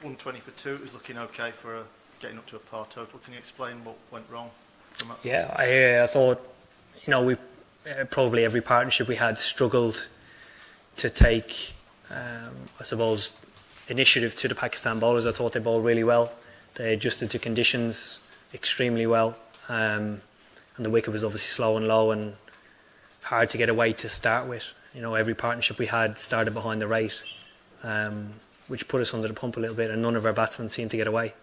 120 for 2. It was looking okay for getting up to a par total. Can you explain what went wrong from that? Yeah, I thought, we probably every partnership we had struggled to take, I suppose, initiative to the Pakistan bowlers. I thought they bowled really well. They adjusted to conditions extremely well, and the wicket was obviously slow and low and hard to get away to start with. Every partnership we had started behind the rate, which put us under the pump a little bit, and none of our batsmen seemed to get away.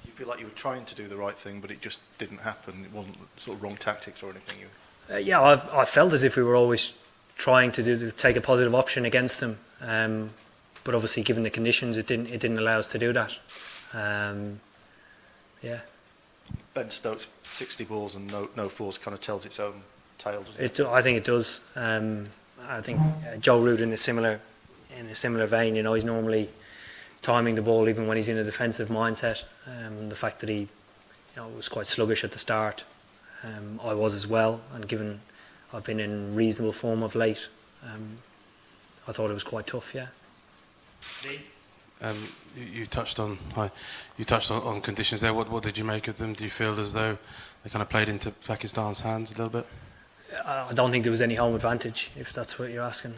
You feel like you were trying to do the right thing, but it just didn't happen? It wasn't sort of wrong tactics or anything? I felt as if we were always trying to take a positive option against them, but obviously given the conditions it didn't allow us to do that. Ben Stokes 60 balls and no fours kind of tells its own tale, doesn't it? I think it does. I think Joe Root in a similar vein. He's normally timing the ball even when he's in a defensive mindset. The fact that he was quite sluggish at the start, I was as well, and given I've been in reasonable form of late, I thought it was quite tough. Yeah. You touched on conditions there. What did you make of them? Do you feel as though they kind of played into Pakistan's hands a little bit? I don't think there was any home advantage, if that's what you're asking.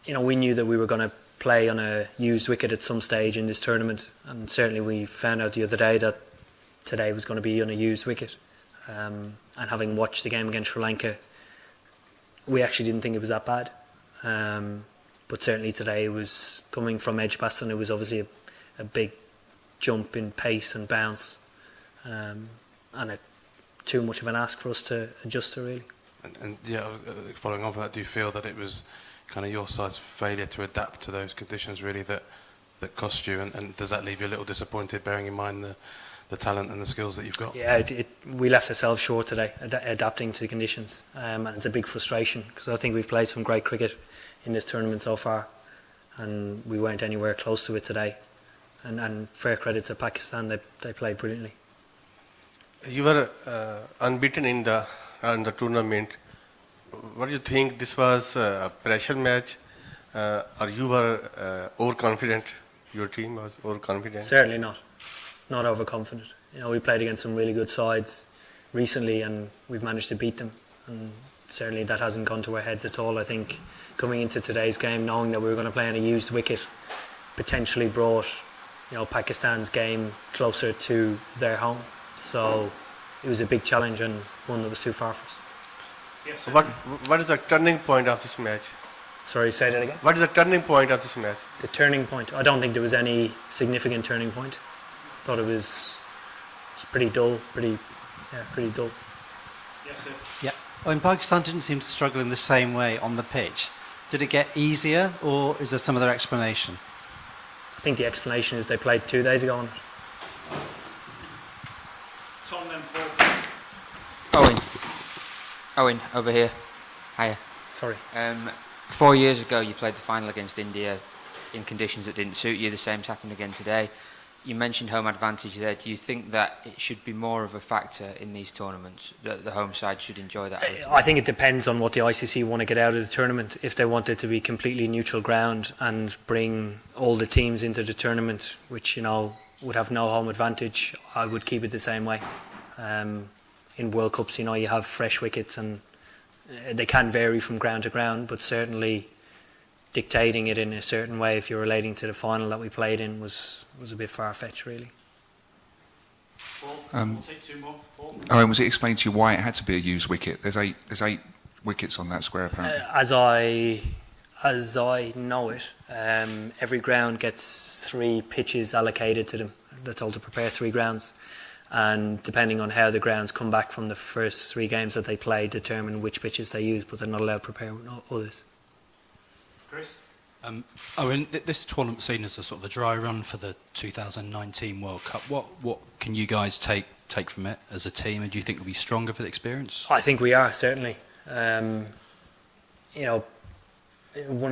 We knew that we were going to play on a used wicket at some stage in this tournament, and certainly we found out the other day that today was going to be on a used wicket. And having watched the game against Sri Lanka, we actually didn't think it was that bad. But certainly today it was coming from Edgbaston. It was obviously a big jump in pace and bounce, and too much of an ask for us to adjust to, really. And following on from that, do you feel that it was kind of your side's failure to adapt to those conditions really that cost you, and does that leave you a little disappointed, bearing in mind the talent and the skills that you've got? Yeah, we left ourselves short today, adapting to the conditions, and it's a big frustration because I think we've played some great cricket in this tournament so far, and we weren't anywhere close to it today. And fair credit to Pakistan, they played brilliantly. You were unbeaten in the tournament. What do you think? This was a pressure match, or you were overconfident? Your team was overconfident? Certainly not overconfident. We played against some really good sides recently, and we've managed to beat them. And certainly that hasn't gone to our heads at all. I think coming into today's game, knowing that we were going to play on a used wicket, potentially brought Pakistan's game closer to their home. So it was a big challenge and one that was too far for us. Yes, what is the turning point of this match? Sorry, say that again? What is the turning point of this match? The turning point? I don't think there was any significant turning point. I thought it was pretty dull, pretty dull. Yes, sir. Yeah. Pakistan didn't seem to struggle in the same way on the pitch. Did it get easier, or is there some other explanation? I think the explanation is they played 2 days ago on it. Tom, then Paul. Owen, over here. Hiya. Sorry. 4 years ago you played the final against India in conditions that didn't suit you. The same's happened again today. You mentioned home advantage there. Do you think that it should be more of a factor in these tournaments, that the home side should enjoy that? I think it depends on what the ICC want to get out of the tournament. If they want it to be completely neutral ground and bring all the teams into the tournament, which would have no home advantage, I would keep it the same way. In World Cups, you have fresh wickets and they can vary from ground to ground, but certainly dictating it in a certain way if you're relating to the final that we played in was a bit far-fetched, really. We'll take 2 more. Paul? Owen, was it explained to you why it had to be a used wicket? There's eight wickets on that square, apparently. As I know it, every ground gets 3 pitches allocated to them. They're told to prepare 3 grounds, and depending on how the grounds come back from the first 3 games that they play, determine which pitches they use, but they're not allowed to prepare others. Chris? Owen, this tournament seen as a sort of a dry run for the 2019 World Cup. What can you guys take from it as a team, and do you think we'll be stronger for the experience? I think we are, certainly. One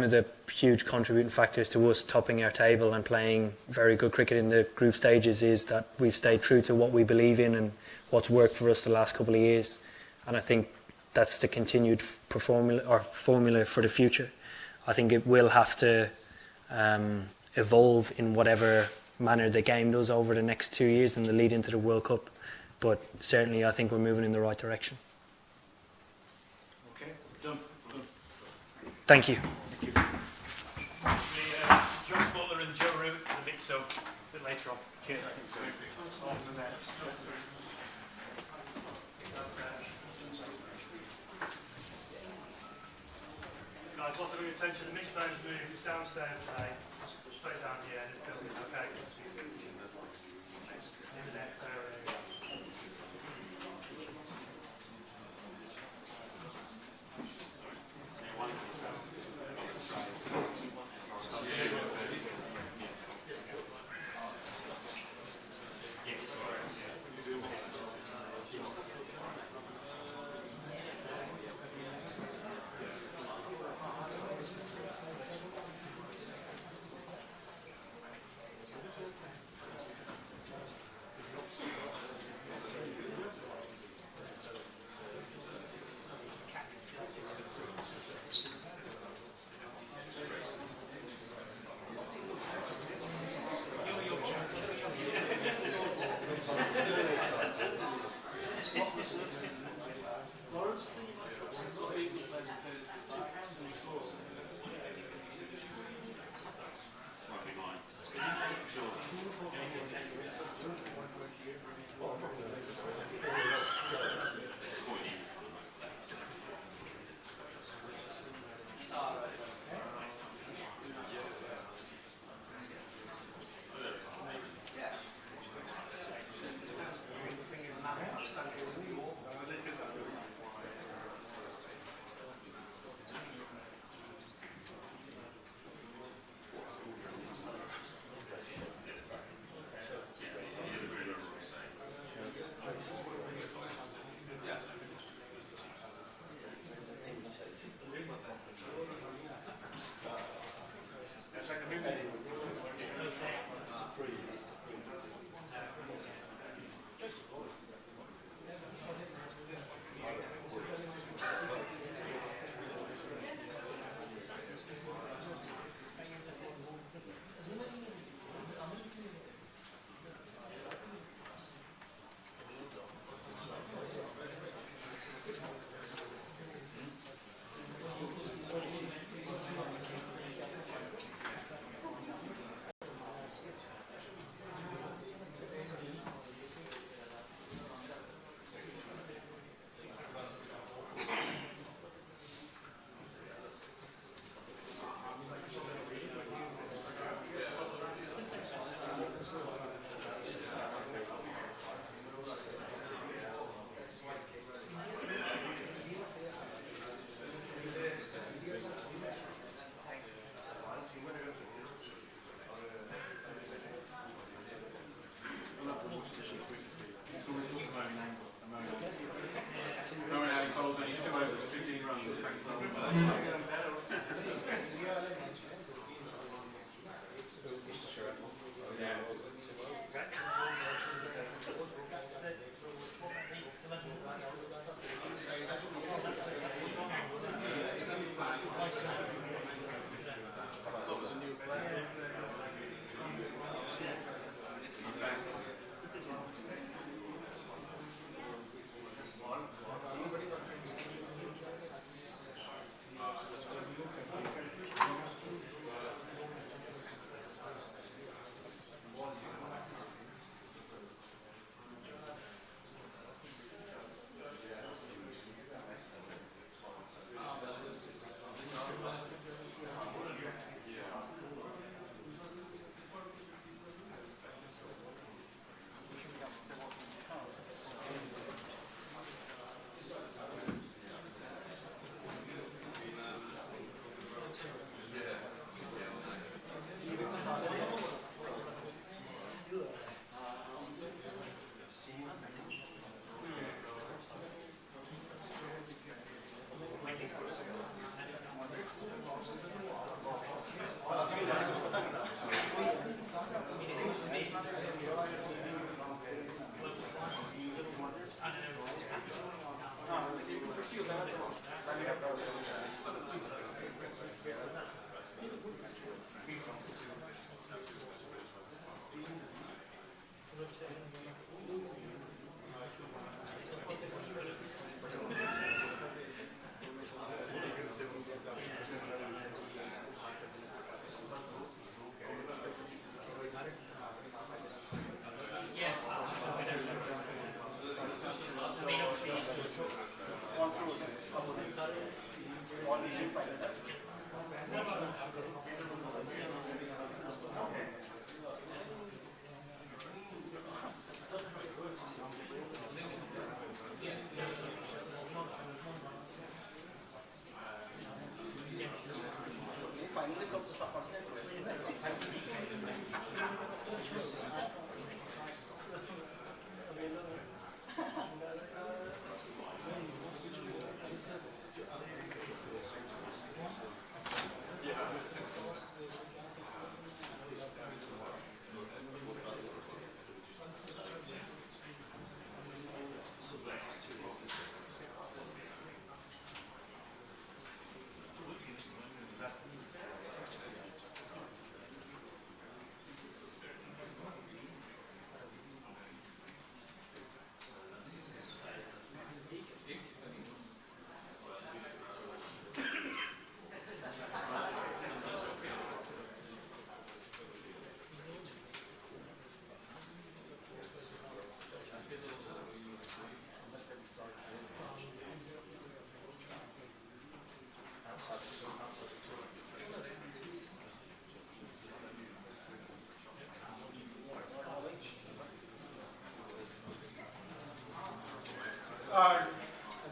of the huge contributing factors to us topping our table and playing very good cricket in the group stages is that we've stayed true to what we believe in and what's worked for us the last couple of years. And I think that's the continued formula for the future. I think it will have to evolve in whatever manner the game does over the next 2 years and the lead into the World Cup. But certainly I think we're moving in the right direction. Okay, done. Thank you. Josh Butler and Joe Root in the mix up a bit later on. Cheers. Guys, lots of attention. The mix zone's moved. It's downstairs today. Straight down here. This building's okay. In the next area.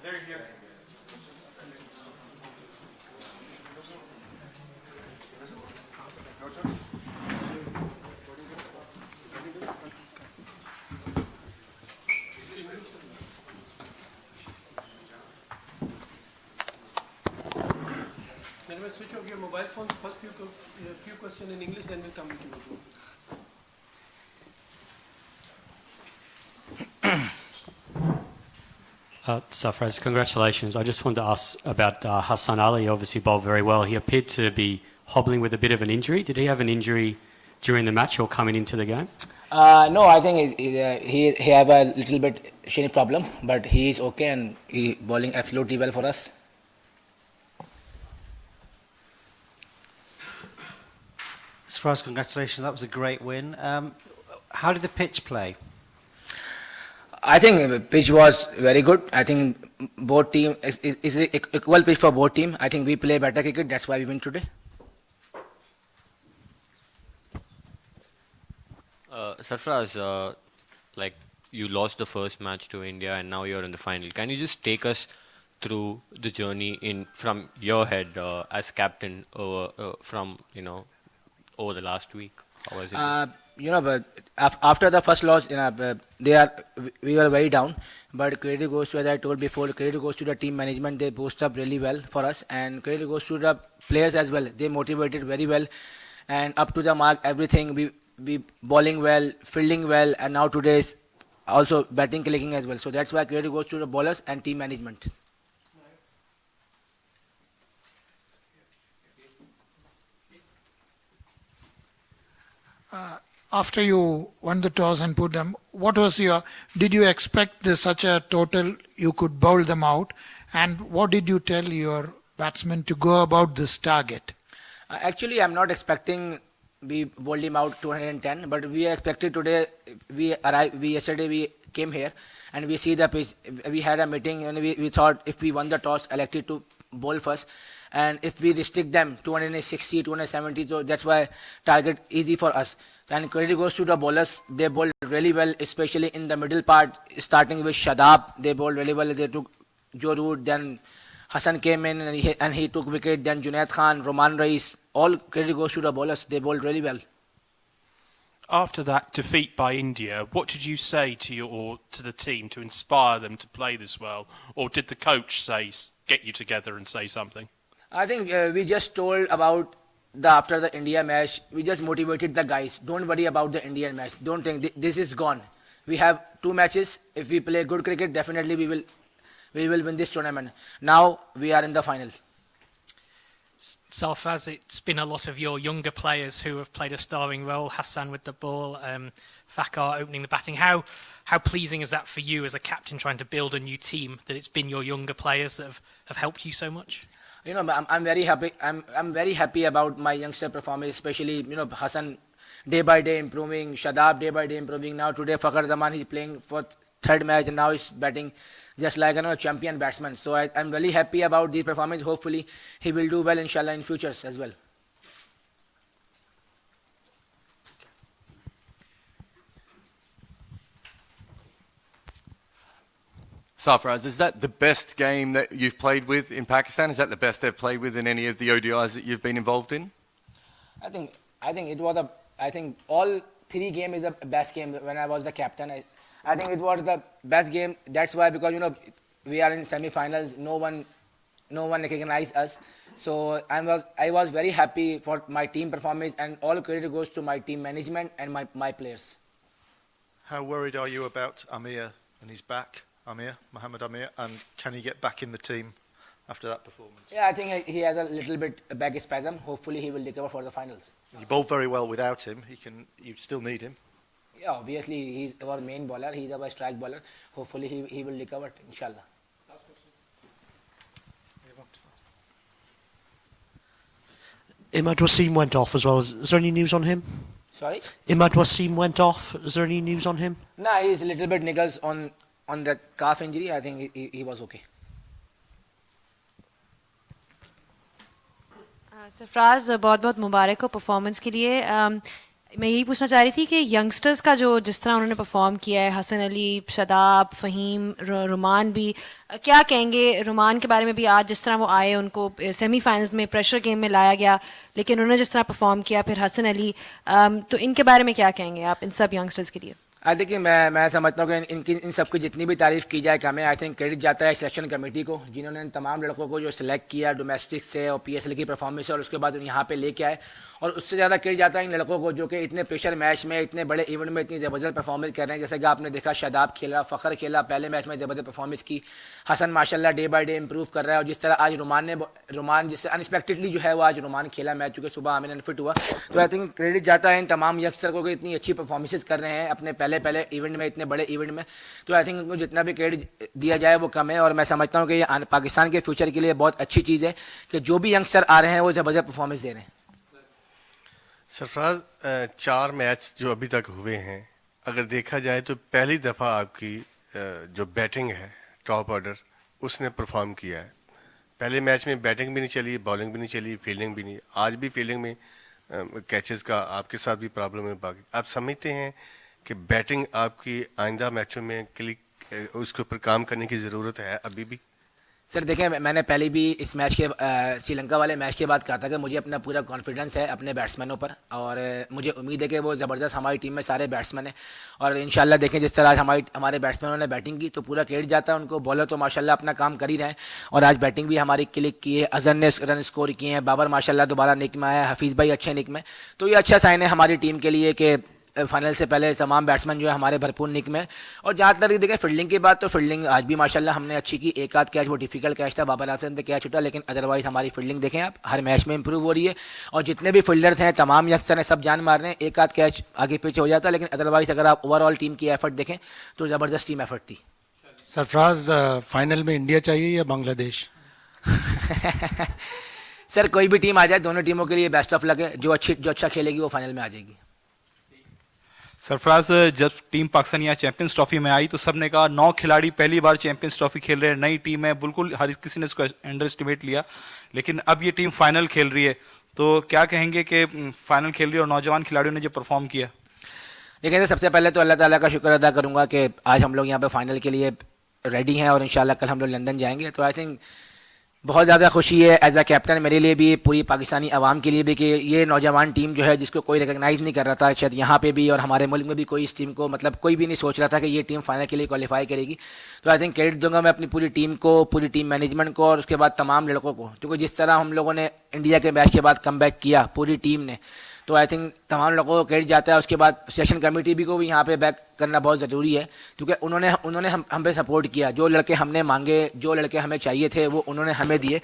They're here. Then we'll switch off your mobile phones. First few questions in English, then we'll come to you. Safraz, congratulations. I just wanted to ask about Hassan Ali. Obviously bowled very well. He appeared to be hobbling with a bit of an injury. Did he have an injury during the match or coming into the game? No, I think he have a little bit shin problem, but he is okay and he bowling absolutely well for us. As far as congratulations, that was a great win. How did the pitch play? I think the pitch was very good. I think both team is equal pitch for both team. I think we play better cricket. That's why we win today. Sarfraz, like you lost the first match to India and now you're in the final. Can you just take us through the journey from your head as captain from over the last week? How was it? But after the first loss, we were very down. But credit goes to, as I told before, credit goes to the team management. They boosted up really well for us, and credit goes to the players as well. They motivated very well, and up to the mark, everything. We bowling well, fielding well, and now today is also batting, clicking as well. So that's why credit goes to the bowlers and team management. After you won the toss and put them, did you expect such a total you could bowl them out? And what did you tell your batsmen to go about this target? Actually, I'm not expecting we bowled him out 210, but we expected today. Yesterday we came here and we see the pitch. We had a meeting and we thought if we won the toss, elected to bowl first. And if we restrict them 260, 270, so that's why target easy for us. And credit goes to the bowlers. They bowled really well, especially in the middle part, starting with Shadab. They bowled really well. They took Joe Root, then Hassan came in and he took wicket. Then Junaid Khan, Roman Rais, all credit goes to the bowlers. They bowled really well. After that defeat by India, what did you say to the team to inspire them to play this well? Or did the coach get you together and say something? I think we just told about after the India match, we just motivated the guys. Don't worry about the Indian match. Don't think this is gone. We have 2 matches. If we play good cricket, definitely we will win this tournament. Now we are in the final. Sarfraz, it's been a lot of your younger players who have played a starring role. Hassan with the ball, Fakar opening the batting. How pleasing is that for you as a captain trying to build a new team, that it's been your younger players that have helped you so much? I'm very happy. I'm very happy about my youngster performance, especially Hassan day by day improving, Shadab day by day improving. Now today Fakhar Zaman, he's playing for third match, and now he's batting just like a champion batsman. So I'm really happy about this performance. Hopefully he will do well inshallah in futures as well. Sarfaraz, is that the best game that you've played with in Pakistan? Is that the best they've played with in any of the ODIs that you've been involved in? I think it was I think all three games is the best game when I was the captain. I think it was the best game. That's why, because we are in semi-finals. No one recognized us. So I was very happy for my team performance, and all credit goes to my team management and my players. How worried are you about Amir and his back? Mohammed Amir, and can he get back in the team after that performance? Yeah, I think he has a little bit back spasm. Hopefully he will recover for the finals. You bowled very well without him. You still need him. Yeah, obviously he's our main bowler. He's our strike bowler. Hopefully he will recover, inshallah. Imad Wasim went off as well. Is there any news on him? Sorry? Imad Wasim went off. Is there any news on him? Nah, he's a little bit niggles on the calf injury. I think he was okay. Sarfaraz बहुत बहुत मुबारक हो performance के लिए. मैं यही पूछना चाह रही थी कि यंगस्टर्स का जो जिस तरह उन्होंने परफॉर्म किया है, हसन अली, शदाब, फ़हीम, रुमान भी, क्या कहेंगे रुमान के बारे में भी? आज जिस तरह वो आए, उनको सेमीफाइनल्स में प्रेशर गेम में लाया गया, लेकिन उन्होंने जिस तरह परफॉर्म किया, फिर हसन अली, तो इनके बारे में क्या कहेंगे आप इन सब यंगस्टर्स के लिए? देखिए मैं समझता हूँ कि इन सबकी जितनी भी तारीफ़ की जाए कम है. आई थिंक क्रेडिट जाता है सिलेक्शन कमेटी को, जिन्होंने इन तमाम लड़कों को जो सिलेक्ट किया डोमेस्टिक से और PSL की परफॉर्मेंस से, और उसके बाद यहाँ पे लेके आए. और उससे ज़्यादा क्रेडिट जाता है इन लड़कों को जो कि इतने प्रेशर मैच में, इतने बड़े इवेंट में इतनी ज़बरदस्त परफॉर्मेंस कर रहे हैं. जैसे कि आपने देखा शादाब खेला, फ़खर खेला, पहले मैच में ज़बरदस्त परफॉर्मेंस की. हसन माशाल्लाह डे बाय डे इंप्रूव कर रहा है. और जिस तरह आज रुमान जिससे अनएक्सपेक्टेडली जो है वो आज रुमान खेला मैच, चूँकि सुबह आमिर अनफिट हुआ. तो आई थिंक क्रेडिट जाता है इन तमाम यंगस्टर को कि इतनी अच्छी परफॉर्मेंसेज कर रहे हैं अपने पहले इवेंट में, इतने बड़े इवेंट में. तो आई थिंक उनको जितना भी क्रेडिट दिया जाए वो कम है. और मैं समझता हूँ कि ये पाकिस्तान के फ्यूचर के लिए बहुत अच्छी चीज़ है कि जो भी यंगस्टर आ रहे हैं वो ज़बरदस्त परफॉर्मेंस दे रहे हैं. सरफराज, 4 मैच जो अभी तक हुए हैं, अगर देखा जाए तो पहली दफ़ा आपकी जो बैटिंग है टॉप ऑर्डर उसने परफॉर्म किया है. पहले मैच में बैटिंग भी नहीं चली, बॉलिंग भी नहीं चली, फील्डिंग भी नहीं. आज भी फील्डिंग में कैचेस का आपके साथ भी प्रॉब्लम है. बाकी आप समझते हैं कि बैटिंग आपकी आइंदा मैचों में उसके ऊपर काम करने की ज़रूरत है अभी भी? सर देखें, मैंने पहले भी इस मैच के श्रीलंका वाले मैच के बाद कहा था कि मुझे अपना पूरा कॉन्फिडेंस है अपने बैट्समैनों पर, और मुझे उम्मीद है कि वो ज़बरदस्त हमारी टीम में सारे बैट्समैन हैं. और इंशाल्लाह देखें जिस तरह आज हमारे बैट्समैनों ने बैटिंग की तो पूरा क्रेडिट जाता है उनको. बॉलर तो माशाल्लाह अपना काम कर ही रहे हैं, और आज बैटिंग भी हमारी क्लिक की है. अजहर ने रन स्कोर किए हैं, बाबर माशाल्लाह दोबारा निक में आया, हफीज़ भाई अच्छे निक में. तो ये अच्छा साइन है हमारी टीम के लिए कि फाइनल से पहले तमाम बैट्समैन जो है हमारे भरपूर निक में. और जहाँ तक देखें फील्डिंग की बात, तो फील्डिंग आज भी माशाल्लाह हमने अच्छी की. एक आध कैच वो डिफिकल्ट कैच था, बाबर आजम ने कैच उठा, लेकिन अदरवाइज हमारी फील्डिंग देखें आप हर मैच में इंप्रूव हो रही है. और जितने भी फील्डर्स हैं तमाम यंगस्टर हैं, सब जान मार रहे हैं. एक आध कैच आगे पीछे हो जाता, लेकिन अदरवाइज अगर आप ओवरऑल टीम की एफर्ट देखें तो ज़बरदस्त टीम एफर्ट थी. सरफराज, फाइनल में इंडिया चाहिए या बांग्लादेश? सर कोई भी टीम आ जाए, दोनों टीमों के लिए बेस्ट ऑफ लक है. जो अच्छा खेलेगी वो फाइनल में आ जाएगी. सरफराज, जब टीम पाकिस्तान यहाँ चैंपियंस ट्रॉफी में आई तो सबने कहा 9 खिलाड़ी पहली बार चैंपियंस ट्रॉफी खेल रहे हैं, नई टीम है, बिल्कुल हर किसी ने इसको अंडर एस्टिमेट लिया. लेकिन अब ये टीम फाइनल खेल रही है, तो क्या कहेंगे कि फाइनल खेल रही है और नौजवान खिलाड़ियों ने जो परफॉर्म किया? देखिए सबसे पहले तो अल्लाह ताला का शुक्र अदा करूँगा कि आज हम लोग यहाँ पे फाइनल के लिए रेडी हैं, और इंशाल्लाह कल हम लोग लंदन जाएंगे. तो आई थिंक बहुत ज़्यादा खुशी है एज अ कैप्टन मेरे लिए भी, पूरी पाकिस्तानी अवाम के लिए भी, कि ये नौजवान टीम जो है जिसको कोई रिकग्नाइज़ नहीं कर रहा था शायद यहाँ पे भी और हमारे मुल्क में भी, कोई इस टीम को मतलब कोई भी नहीं सोच रहा था कि ये टीम फाइनल के लिए क्वालिफाई करेगी. तो आई थिंक क्रेडिट दूंगा मैं अपनी पूरी टीम को, पूरी टीम मैनेजमेंट को, और उसके बाद तमाम लड़कों को, क्योंकि जिस तरह हम लोगों ने इंडिया के मैच के बाद कमबैक किया पूरी टीम ने, तो आई थिंक तमाम लोगों को क्रेडिट जाता है. उसके बाद सिलेक्शन कमेटी भी को भी यहाँ पे बैक करना बहुत ज़रूरी है, क्योंकि उन्होंने हम पे सपोर्ट किया. जो लड़के हमने मांगे, जो लड़के हमें चाहिए थे, वो उन्होंने हमें दिए.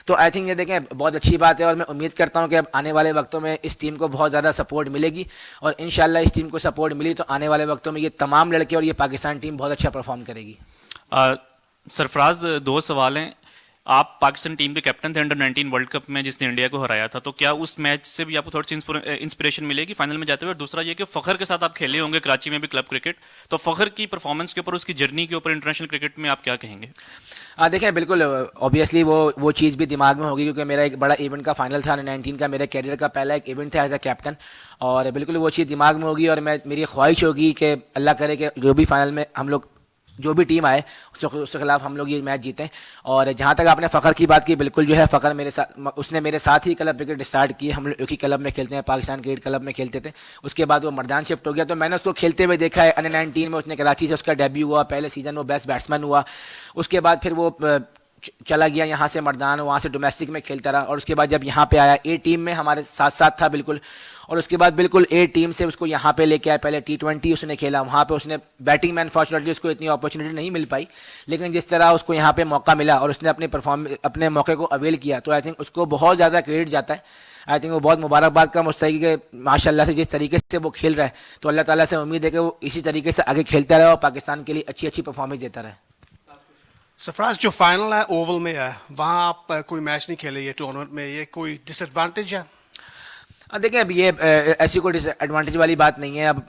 तो आई थिंक ये देखें बहुत अच्छी बात है, और मैं उम्मीद करता हूँ कि अब आने वाले वक्तों में इस टीम को बहुत ज़्यादा सपोर्ट मिलेगी, और इंशाल्लाह इस टीम को सपोर्ट मिली तो आने वाले वक्तों में ये तमाम लड़के और ये पाकिस्तान टीम बहुत अच्छा परफॉर्म करेगी. सरफराज, 2 सवाल हैं. आप पाकिस्तान टीम के कैप्टन थे अंडर 19 वर्ल्ड कप में जिसने इंडिया को हराया था, तो क्या उस मैच से भी आपको थोड़ी सी इंस्पिरेशन मिलेगी फाइनल में जाते हुए? और दूसरा ये कि फ़खर के साथ आप खेले होंगे कराची में भी क्लब क्रिकेट, तो फ़खर की परफॉर्मेंस के ऊपर, उसकी जर्नी के ऊपर इंटरनेशनल क्रिकेट में आप क्या कहेंगे? देखें, बिल्कुल ऑब्वियसली वो चीज़ भी दिमाग में होगी, क्योंकि मेरा एक बड़ा इवेंट का फाइनल था अंडर 19 का, मेरे कैरियर का पहला एक इवेंट था एज अ कैप्टन, और बिल्कुल वो चीज़ दिमाग में होगी, और मेरी ख्वाहिश होगी कि अल्लाह करे कि जो भी फाइनल में हम लोग, जो भी टीम आए उसके खिलाफ हम लोग ये मैच जीतें। और जहाँ तक आपने फ़खर की बात की, बिल्कुल जो है फ़खर मेरे साथ, उसने मेरे साथ ही क्लब क्रिकेट स्टार्ट की, हम लोग एक ही क्लब में खेलते हैं, पाकिस्तान क्रिकेट क्लब में खेलते थे। उसके बाद वो मर्दान शिफ्ट हो गया, तो मैंने उसको खेलते हुए देखा है। अंडर 19 में उसने कराची से उसका डेब्यू हुआ, पहले सीज़न वो बेस्ट बैट्समैन हुआ, उसके बाद फिर वो चला गया यहाँ से मर्दान, वहाँ से डोमेस्टिक में खेलता रहा, और उसके बाद जब यहाँ पे आया ए टीम में हमारे साथ साथ था बिल्कुल, और उसके बाद बिल्कुल ए टीम से उसको यहाँ पे लेके आया। पहले T20 उसने खेला, वहाँ पे उसने बैटिंग में अनफॉर्चुनेटली उसको इतनी अपॉर्चुनिटी नहीं मिल पाई, लेकिन जिस तरह उसको यहाँ पे मौका मिला और उसने अपने मौके को अवेल किया, तो आई थिंक उसको बहुत ज़्यादा क्रेडिट जाता है। आई थिंक वो बहुत मुबारकबाद का मुस्तहिक है कि माशाल्लाह से जिस तरीके से वो खेल रहा है, तो अल्लाह ताला से उम्मीद है कि वो इसी तरीके से आगे खेलता रहे और पाकिस्तान के लिए अच्छी अच्छी परफॉर्मेंस देता रहे। सरफराज, जो फाइनल है ओवल में है, वहाँ आप कोई मैच नहीं खेले ये टूर्नामेंट में, ये कोई डिसएडवांटेज है? देखिए, अब ये ऐसी कोई डिसएडवांटेज वाली बात नहीं है। अब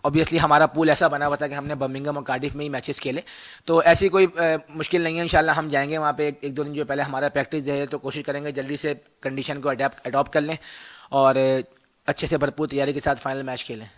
ऑब्वियसली हमारा पूल ऐसा बना हुआ था कि हमने बर्मिंघम और कार्डिफ में ही मैचेस खेले, तो ऐसी कोई मुश्किल नहीं है। इंशाल्लाह हम जाएंगे वहाँ पे एक दो दिन जो पहले हमारा प्रैक्टिस है, तो कोशिश करेंगे जल्दी से कंडीशन को अडॉप्ट कर लें और अच्छे से भरपूर तैयारी के साथ फाइनल मैच खेलें।